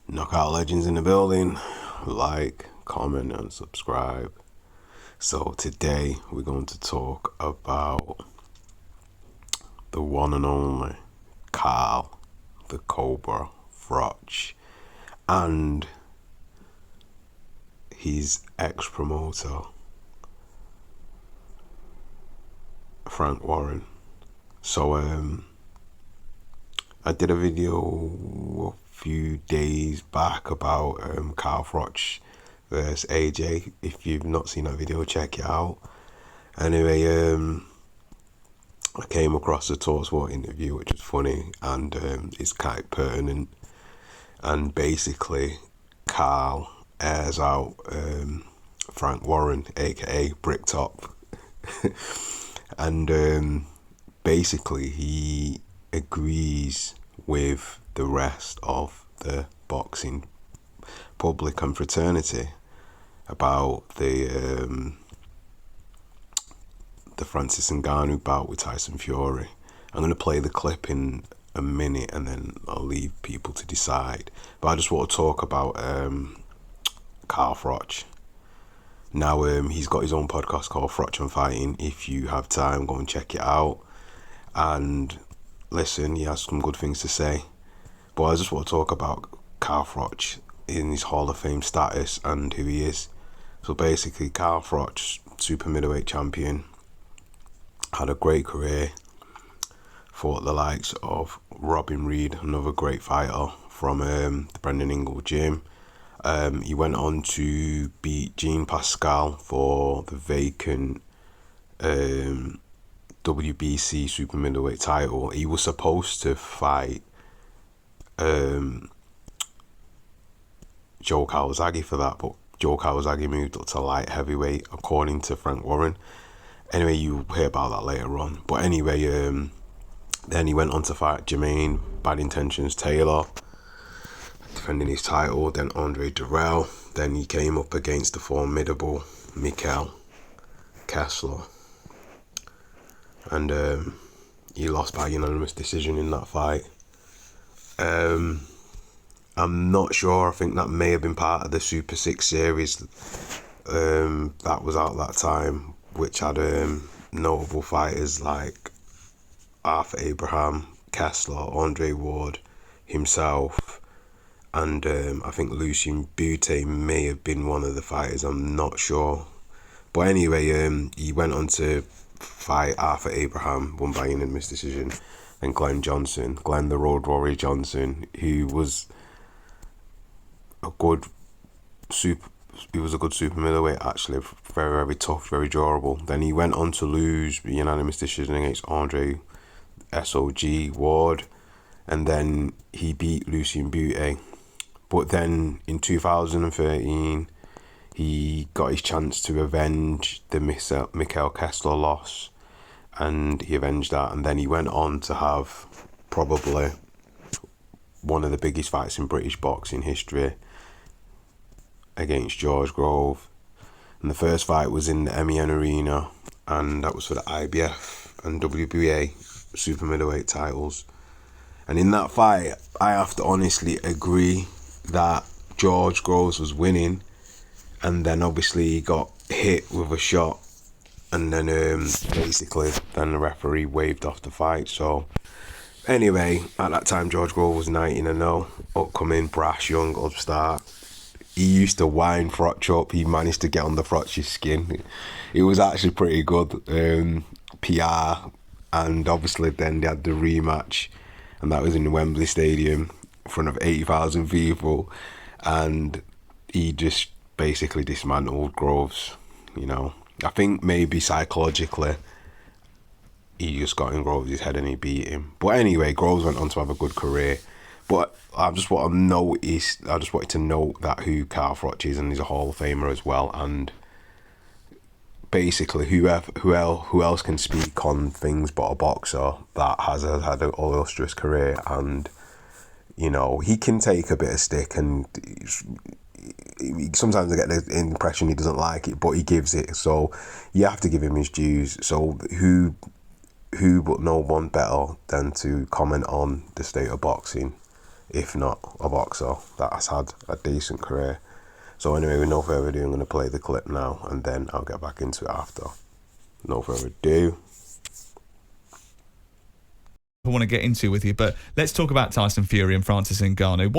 Knockout legends in the building. Like, comment, and subscribe. So today we're going to talk about the one and only Carl, the Cobra Froch, and his ex-promoter, Frank Warren. So I did a video a few days back about Carl Froch versus AJ. If you've not seen that video, check it out. Anyway, I came across a Talksport interview which was funny and it's quite pertinent. And basically, Carl airs out Frank Warren, aka Bricktop, and basically he agrees with the rest of the boxing public and fraternity about the Francis Ngannou bout with Tyson Fury. I'm going to play the clip in a minute and then I'll leave people to decide. But I just want to talk about Carl Froch. Now he's got his own podcast called Froch and Fighting. If you have time, go and check it out. And listen, he has some good things to say. But I just want to talk about Carl Froch in his Hall of Fame status and who he is. So basically, Carl Froch, super middleweight champion, had a great career, fought the likes of Robin Reed, another great fighter from the Brendan Ingle gym. He went on to beat Jean Pascal for the vacant WBC super middleweight title. He was supposed to fight Joe Calzaghe for that, but Joe Calzaghe moved up to light heavyweight according to Frank Warren. Anyway, you'll hear about that later on. But anyway, then he went on to fight Jermaine Bad Intentions Taylor, defending his title. Then Andre Durrell. Then he came up against the formidable Mikkel Kessler, and he lost by unanimous decision in that fight. I'm not sure. I think that may have been part of the Super 6 series that was out that time, which had notable fighters like Arthur Abraham, Kessler, Andre Ward himself, and I think Lucien Bute may have been one of the fighters. I'm not sure. But anyway, he went on to fight Arthur Abraham, won by unanimous decision, and Glenn the Road Warrior Johnson, who was a good super middleweight, actually, very, very tough, very durable. Then he went on to lose unanimous decision against Andre SOG Ward, and then he beat Lucien Bute. But then in 2013, he got his chance to avenge the Mikkel Kessler loss, and he avenged that. And then he went on to have probably one of the biggest fights in British boxing history against George Grove. And the first fight was in the MEN Arena, and that was for the IBF and WBA super middleweight titles. And in that fight, I have to honestly agree that George Groves was winning, and then obviously he got hit with a shot, and then basically then the referee waved off the fight. So anyway, at that time George Groves was 19-0, upcoming, brash, young upstart. He used to wind Froch up. He managed to get under Froch's skin. It was actually pretty good PR. And obviously then they had the rematch, and that was in the Wembley Stadium in front of 80,000 people, and he just basically dismantled Groves. I think maybe psychologically he just got in Groves' head and he beat him. But anyway, Groves went on to have a good career. But I just wanted to note that who Carl Froch is, and he's a Hall of Famer as well. And basically, who else can speak on things but a boxer that has had an illustrious career? And he can take a bit of stick, and sometimes I get the impression he doesn't like it, but he gives it. So you have to give him his dues. So who but no one better than to comment on the state of boxing if not a boxer that has had a decent career. So anyway, with no further ado, I'm going to play the clip now, and then I'll get back into it after. No further ado. I want to get into with you, but let's talk about Tyson Fury and Francis Ngannou.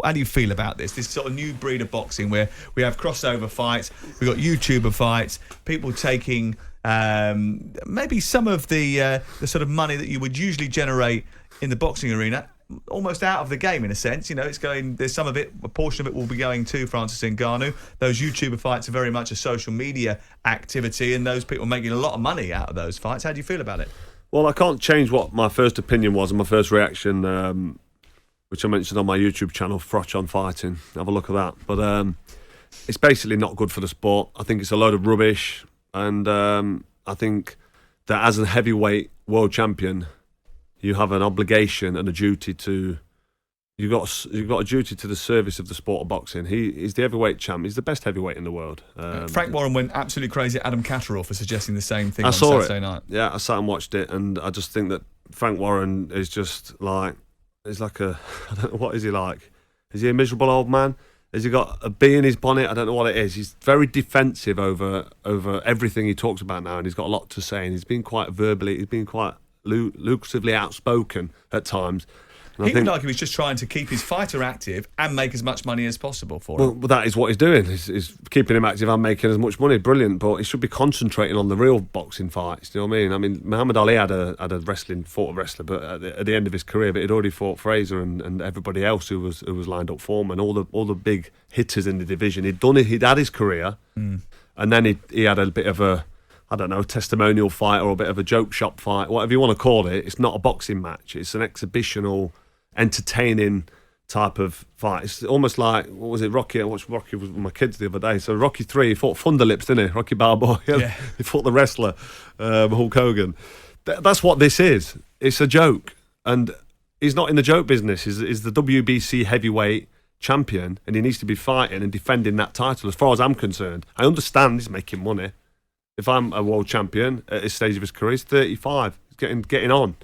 How do you feel about this sort of new breed of boxing where we have crossover fights, we've got YouTuber fights, people taking maybe some of the sort of money that you would usually generate in the boxing arena almost out of the game in a sense. You know, there's some of it, a portion of it will be going to Francis Ngannou. Those YouTuber fights are very much a social media activity, and those people are making a lot of money out of those fights. How do you feel about it? Well, I can't change what my first opinion was and my first reaction, which I mentioned on my YouTube channel, Froch on Fighting. Have a look at that. But it's basically not good for the sport. I think it's a load of rubbish. And I think that as a heavyweight world champion, you have an obligation and a duty to... You've got a duty to the service of the sport of boxing. He's the heavyweight champ. He's the best heavyweight in the world. Frank Warren went absolutely crazy at Adam Catterall for suggesting the same thing on Saturday night. Yeah, I sat and watched it, and I just think that Frank Warren is just like... He's like a... I don't know, what is he like? Is he a miserable old man? Has he got a bee in his bonnet? I don't know what it is. He's very defensive over everything he talks about now, and he's got a lot to say, and he's been quite lucratively outspoken at times. He would argue he's just trying to keep his fighter active and make as much money as possible for him. Well, that is what he's doing. He's keeping him active and making as much money. Brilliant, but he should be concentrating on the real boxing fights. Do you know what I mean? I mean, Muhammad Ali fought a wrestler, but at the end of his career, but he'd already fought Fraser and everybody else who was lined up for him, and all the big hitters in the division. He'd had his career, and then he had a bit of a, I don't know, testimonial fight or a bit of a joke shop fight, whatever you want to call it. It's not a boxing match. It's an exhibitional, entertaining type of fight. It's almost like, what was it, Rocky? I watched Rocky with my kids the other day. So Rocky 3, he fought Thunderlips, didn't he? Rocky Balboa. Yeah. He fought the wrestler, Hulk Hogan. That's what this is. It's a joke. And he's not in the joke business. He's the WBC heavyweight champion, and he needs to be fighting and defending that title. As far as I'm concerned, I understand he's making money. If I'm a world champion at this stage of his career, he's 35. He's getting on.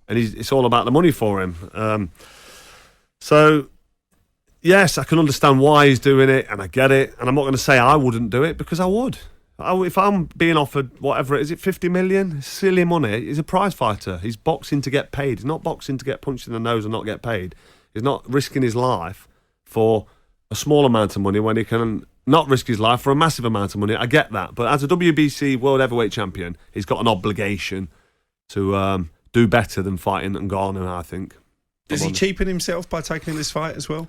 And it's all about the money for him. So, yes, I can understand why he's doing it, and I get it. And I'm not going to say I wouldn't do it, because I would. If I'm being offered whatever, is it 50 million? It's silly money. He's a prize fighter. He's boxing to get paid. He's not boxing to get punched in the nose and not get paid. He's not risking his life for a small amount of money when he can not risk his life for a massive amount of money. I get that. But as a WBC World Heavyweight Champion, he's got an obligation to do better than fighting Ngannou, I think. Does he cheapen himself by taking this fight as well?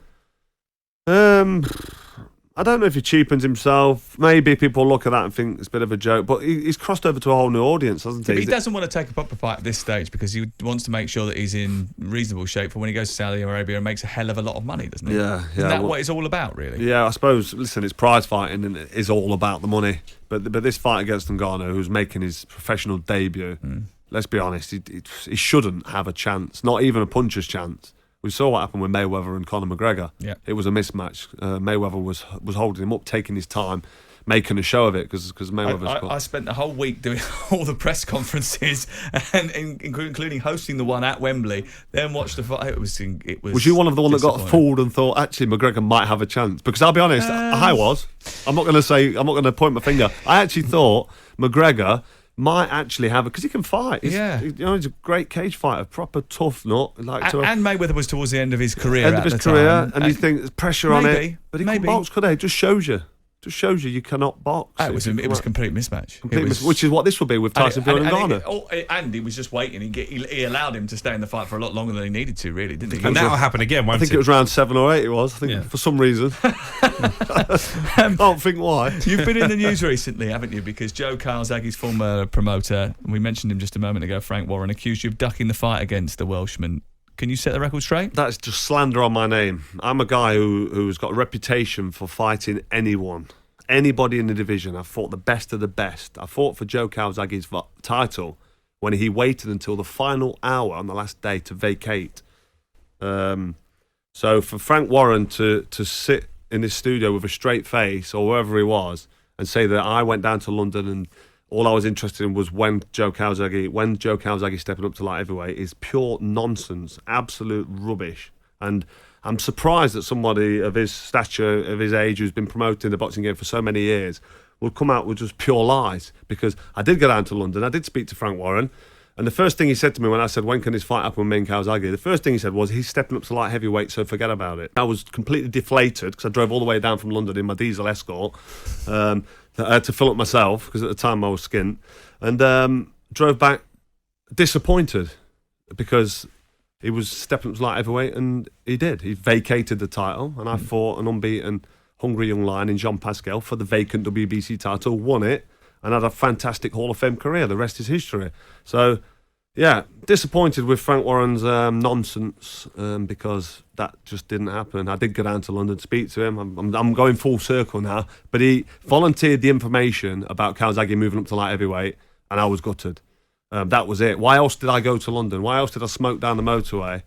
I don't know if he cheapens himself. Maybe people look at that and think it's a bit of a joke, but he's crossed over to a whole new audience, hasn't he? But he doesn't want to take a proper fight at this stage because he wants to make sure that he's in reasonable shape for when he goes to Saudi Arabia and makes a hell of a lot of money, doesn't he? Yeah. Isn't that what it's all about, really? Yeah, I suppose. Listen, it's prize fighting and it is all about the money. But this fight against Ngannou, who's making his professional debut, let's be honest, he shouldn't have a chance, not even a puncher's chance. We saw what happened with Mayweather and Conor McGregor. Yeah. It was a mismatch. Mayweather was holding him up, taking his time, making a show of it because Mayweather's I spent the whole week doing all the press conferences and including hosting the one at Wembley. Then watched the fight. It was. Was you one of the one that got fooled and thought actually McGregor might have a chance? Because I'll be honest, I was. I'm not going to point my finger. I actually thought McGregor might actually have it because he can fight. He's a great cage fighter, proper tough nut. And Mayweather was towards the end of his career. And you think there's pressure on it, but he couldn't box, could he? It just shows you you cannot box. It was a complete mismatch. Which is what this will be with Tyson Fury and Ngannou. And he was just waiting. He allowed him to stay in the fight for a lot longer than he needed to, really, didn't he? And that'll happen again, won't it? I think it was around 7 or 8 it was. I think for some reason. Can't think why. You've been in the news recently, haven't you? Because Joe Calzaghe's former promoter, we mentioned him just a moment ago, Frank Warren, accused you of ducking the fight against the Welshman. Can you set the record straight? That's just slander on my name. I'm a guy who's got a reputation for fighting anyone. Anybody in the division. I've fought the best of the best. I fought for Joe Calzaghe's title when he waited until the final hour on the last day to vacate. So for Frank Warren to sit in his studio with a straight face or wherever he was and say that I went down to London and all I was interested in was when Joe Calzaghe stepping up to light heavyweight is pure nonsense, absolute rubbish. And I'm surprised that somebody of his stature, of his age, who's been promoting the boxing game for so many years, would come out with just pure lies. Because I did go down to London, I did speak to Frank Warren, and the first thing he said to me when I said, when can this fight happen with me and Calzaghe? The first thing he said was, he's stepping up to light heavyweight, so forget about it. I was completely deflated because I drove all the way down from London in my diesel Escort that I had to fill up myself because at the time I was skint, and drove back disappointed because he was stepping up to light heavyweight, and he did. He vacated the title, and I fought an unbeaten, hungry young lion in Jean Pascal for the vacant WBC title, won it, and had a fantastic Hall of Fame career. The rest is history. So, yeah, disappointed with Frank Warren's nonsense because that just didn't happen. I did go down to London to speak to him. I'm going full circle now. But he volunteered the information about Calzaghe moving up to light heavyweight, and I was gutted. That was it. Why else did I go to London? Why else did I smoke down the motorway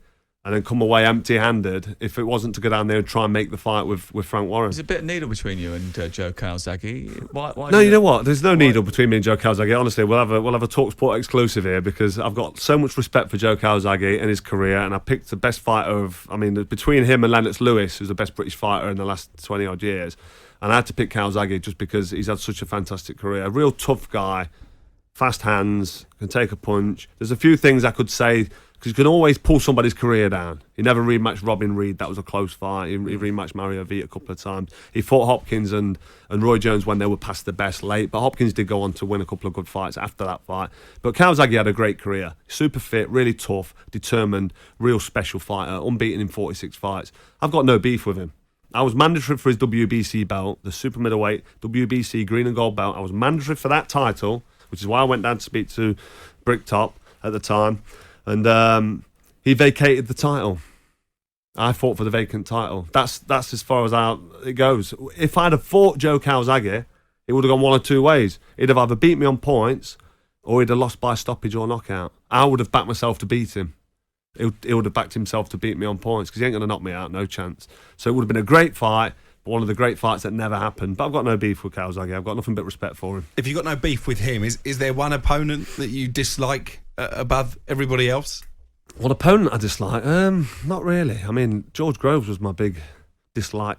and then come away empty-handed if it wasn't to go down there and try and make the fight with Frank Warren? There's a bit of needle between you and Joe Calzaghe. Why No, you know what? There's no needle between me and Joe Calzaghe. Honestly, we'll have a Talksport exclusive here because I've got so much respect for Joe Calzaghe and his career, and I picked the best fighter of. I mean, between him and Lennox Lewis, who's the best British fighter in the last 20 odd years, and I had to pick Calzaghe just because he's had such a fantastic career. A real tough guy, fast hands, can take a punch. There's a few things I could say. Because you can always pull somebody's career down. He never rematched Robin Reed. That was a close fight. He rematched Mario Vita a couple of times. He fought Hopkins and Roy Jones when they were past the best late. But Hopkins did go on to win a couple of good fights after that fight. But Calzaghe had a great career. Super fit, really tough, determined, real special fighter, unbeaten in 46 fights. I've got no beef with him. I was mandatory for his WBC belt, the super middleweight WBC green and gold belt. I was mandatory for that title, which is why I went down to speak to Bricktop at the time. And he vacated the title. I fought for the vacant title. That's as far as it goes. If I'd have fought Joe Calzaghe, it would have gone one or two ways. He'd have either beat me on points or he'd have lost by stoppage or knockout. I would have backed myself to beat him. He would have backed himself to beat me on points because he ain't going to knock me out, no chance. So it would have been a great fight, but one of the great fights that never happened. But I've got no beef with Calzaghe. I've got nothing but respect for him. If you've got no beef with him, is there one opponent that you dislike above everybody else? What opponent I dislike? Not really. I mean, George Groves was my big dislike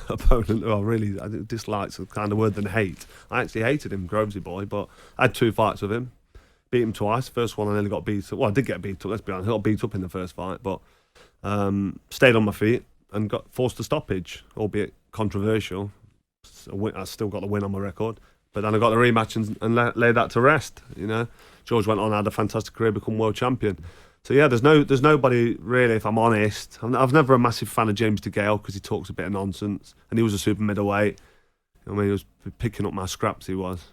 opponent. Well, really, I dislikes a kind of word than hate. I actually hated him, Grovesy boy, but I had 2 fights with him. Beat him twice. First one I nearly got beat up. Well, I did get beat up, let's be honest. I got beat up in the first fight, but stayed on my feet and got forced a stoppage, albeit controversial. I still got the win on my record. But then I got the rematch and laid that to rest, you know. George went on, had a fantastic career, become world champion. So yeah, there's nobody really, if I'm honest. I've never a massive fan of James DeGale because he talks a bit of nonsense, and he was a super middleweight. I mean, he was picking up my scraps. He was.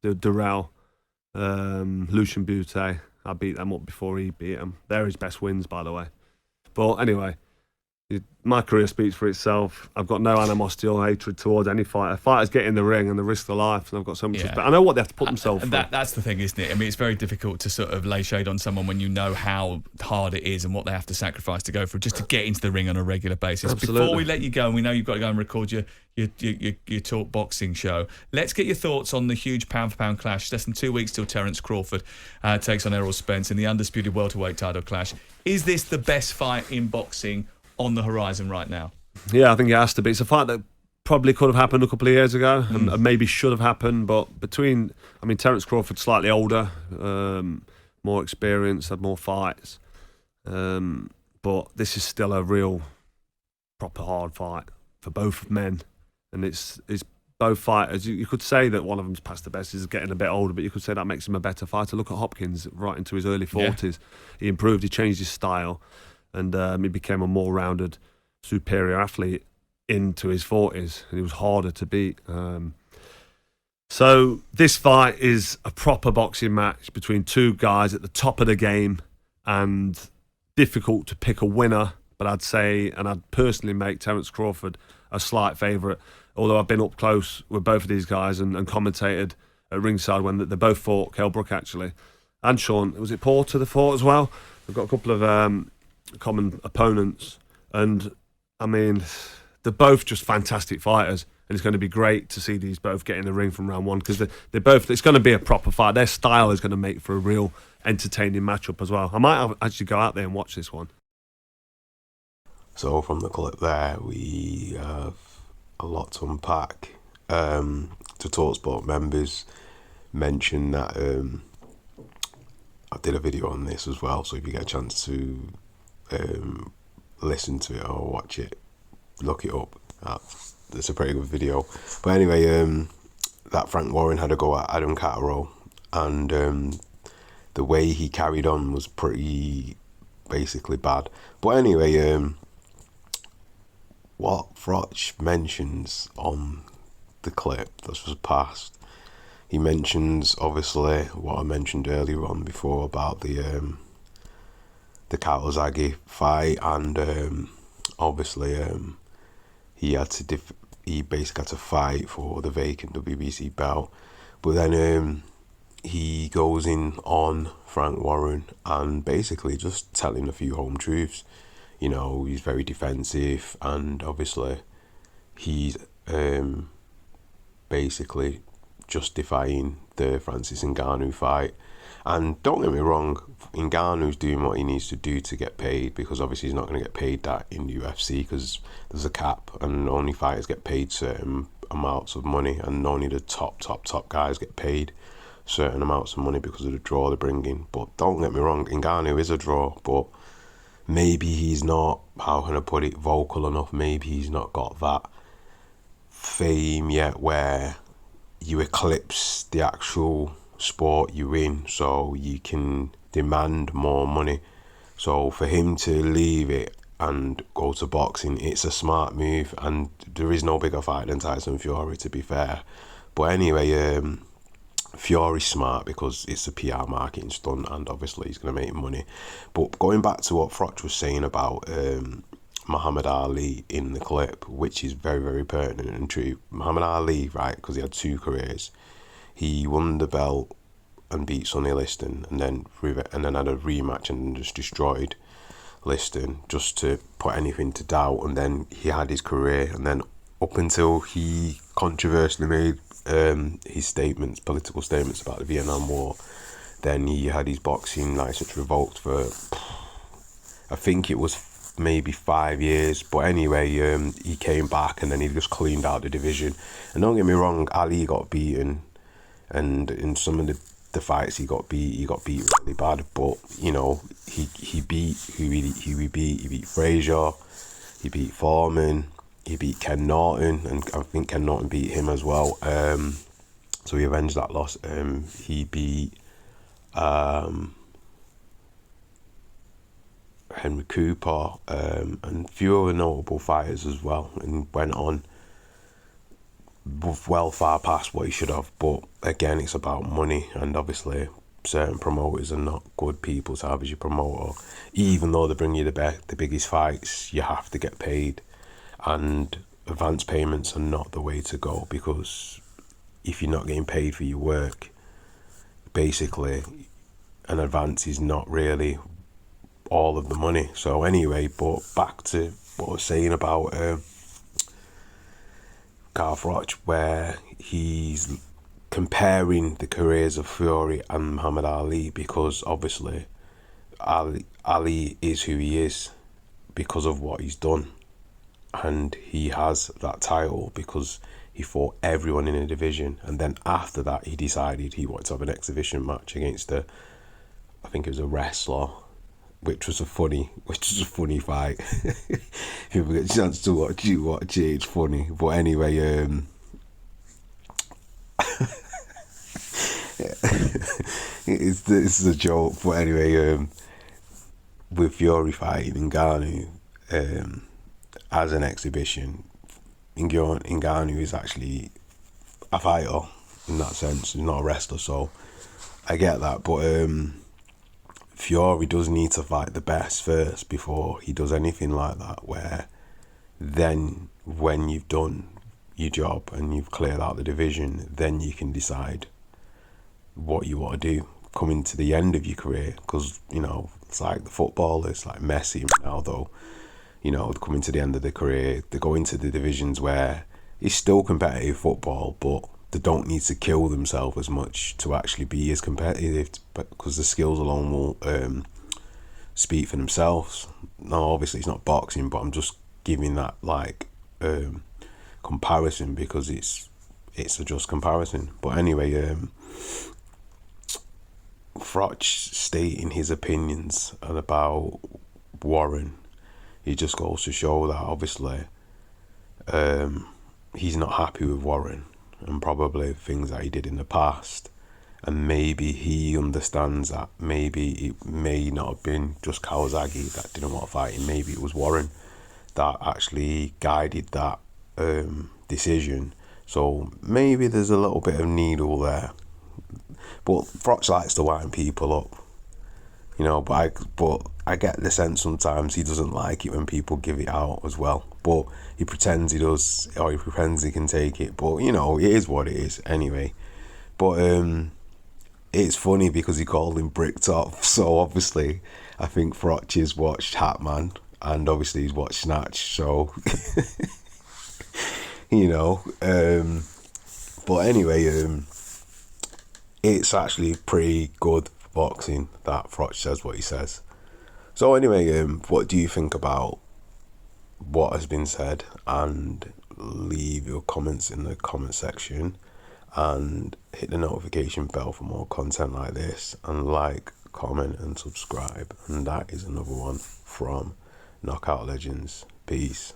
Durrell, Lucian Butte. I beat them up before he beat them. They're his best wins, by the way. But anyway, my career speaks for itself. I've got no animosity or hatred towards any fighter. Fighters get in the ring and they risk their life, and I've got so much respect. I know what they have to put themselves through. That's the thing, isn't it? I mean, it's very difficult to sort of lay shade on someone when you know how hard it is and what they have to sacrifice to go through just to get into the ring on a regular basis. Absolutely. Before we let you go, and we know you've got to go and record your Talk Boxing show, let's get your thoughts on the huge pound-for-pound clash. Less than 2 weeks till Terence Crawford takes on Errol Spence in the undisputed welterweight title clash. Is this the best fight in boxing on the horizon right now? Yeah, I think it has to be. It's a fight that probably could have happened a couple of years ago and maybe should have happened, but Terence Crawford slightly older, more experienced, had more fights, but this is still a real proper hard fight for both men, and it's both fighters. You could say that one of them's past the best, is getting a bit older, but you could say that makes him a better fighter. Look at Hopkins, right into his early 40s. Yeah. He improved, he changed his style, and he became a more rounded, superior athlete into his 40s, and he was harder to beat. So this fight is a proper boxing match between two guys at the top of the game, and difficult to pick a winner, but I'd personally make Terence Crawford a slight favourite, although I've been up close with both of these guys and commentated at ringside when they both fought, Kell Brook actually, and Sean, was it Porter they fought as well? They've got a couple of common opponents, and I mean, they're both just fantastic fighters, and it's going to be great to see these both get in the ring from round one, because they're both, it's going to be a proper fight. Their style is going to make for a real entertaining matchup as well. I might actually go out there and watch this one. So from the clip there, we have a lot to unpack. To Talksport members, mention that I did a video on this as well, so if you get a chance to listen to it or watch it, look it up. It's a pretty good video. But anyway, that Frank Warren had a go at Adam Catterall, and the way he carried on was pretty basically bad. But anyway, what Froch mentions on the clip that was passed, he mentions obviously what I mentioned earlier on before about the Calzaghe fight, and obviously he basically had to fight for the vacant WBC belt. But then he goes in on Frank Warren and basically just telling a few home truths. You know, he's very defensive, and obviously he's basically justifying the Francis Ngannou fight. And don't get me wrong, Ngannou's doing what he needs to do to get paid, because obviously he's not going to get paid that in the UFC because there's a cap and only fighters get paid certain amounts of money, and only the top guys get paid certain amounts of money because of the draw they're bringing. But don't get me wrong, Ngannou is a draw, but maybe he's not, how can I put it, vocal enough. Maybe he's not got that fame yet where you eclipse the actual sport you're in, so you can demand more money. So for him to leave it and go to boxing, it's a smart move, and there is no bigger fight than Tyson Fury, to be fair. But anyway, Fury's smart because it's a PR marketing stunt, and obviously he's going to make money. But going back to what Froch was saying about Muhammad Ali in the clip, which is very, very pertinent and true. Muhammad Ali, right, because he had two careers. He won the belt and beat Sonny Liston, and then had a rematch and just destroyed Liston, just to put anything to doubt. And then he had his career, and then up until he controversially made his political statements about the Vietnam War, then he had his boxing license revoked for, I think it was maybe 5 years. But anyway, he came back, and then he just cleaned out the division. And don't get me wrong, Ali got beaten, and in some of the fights he got beat really bad. But you know, he beat who he beat. He beat Frazier, he beat Foreman, he beat Ken Norton, and I think Ken Norton beat him as well. So he avenged that loss. He beat Henry Cooper, and a few other notable fighters as well, and went on well far past what he should have. But again, it's about money, and obviously certain promoters are not good people to have as your promoter. Even though they bring you the biggest fights, you have to get paid, and advance payments are not the way to go, because if you're not getting paid for your work, basically an advance is not really all of the money. So anyway, but back to what I was saying about Carl Froch, where he's comparing the careers of Fury and Muhammad Ali, because obviously Ali is who he is because of what he's done, and he has that title because he fought everyone in a division, and then after that he decided he wanted to have an exhibition match against I think it was a wrestler, which was a funny fight. If you get a chance to watch it, it's funny. But anyway, this is a joke. But anyway, with Fury fighting Ngannou as an exhibition, Ngannou is actually a fighter in that sense. He's not a wrestler, so I get that. But Fury does need to fight the best first before he does anything like that, where then when you've done your job and you've cleared out the division, then you can decide what you want to do coming to the end of your career. Because, you know, it's like the footballers like Messi and Ronaldo, you know, coming to the end of their career, they go into the divisions where it's still competitive football, but they don't need to kill themselves as much to actually be as competitive, because the skills alone will speak for themselves. No, obviously it's not boxing, but I'm just giving that like comparison because it's a just comparison. But anyway, Froch stating his opinions about Warren, it just goes to show that obviously he's not happy with Warren and probably things that he did in the past, and maybe he understands that maybe it may not have been just Calzaghe that didn't want to fight him, maybe it was Warren that actually guided that decision. So maybe there's a little bit of needle there, but Froch likes to wind people up, you know, but I get the sense sometimes he doesn't like it when people give it out as well. But he pretends he does, or he pretends he can take it. But, you know, it is what it is anyway. But it's funny because he called him Bricktop. So obviously, I think Froch has watched Hatman, and obviously he's watched Snatch. So, you know. But anyway, it's actually pretty good boxing that Froch says what he says. So anyway, what do you think about what has been said? And leave your comments in the comment section, and hit the notification bell for more content like this, and like, comment and subscribe. And that is another one from Knockout Legends. Peace.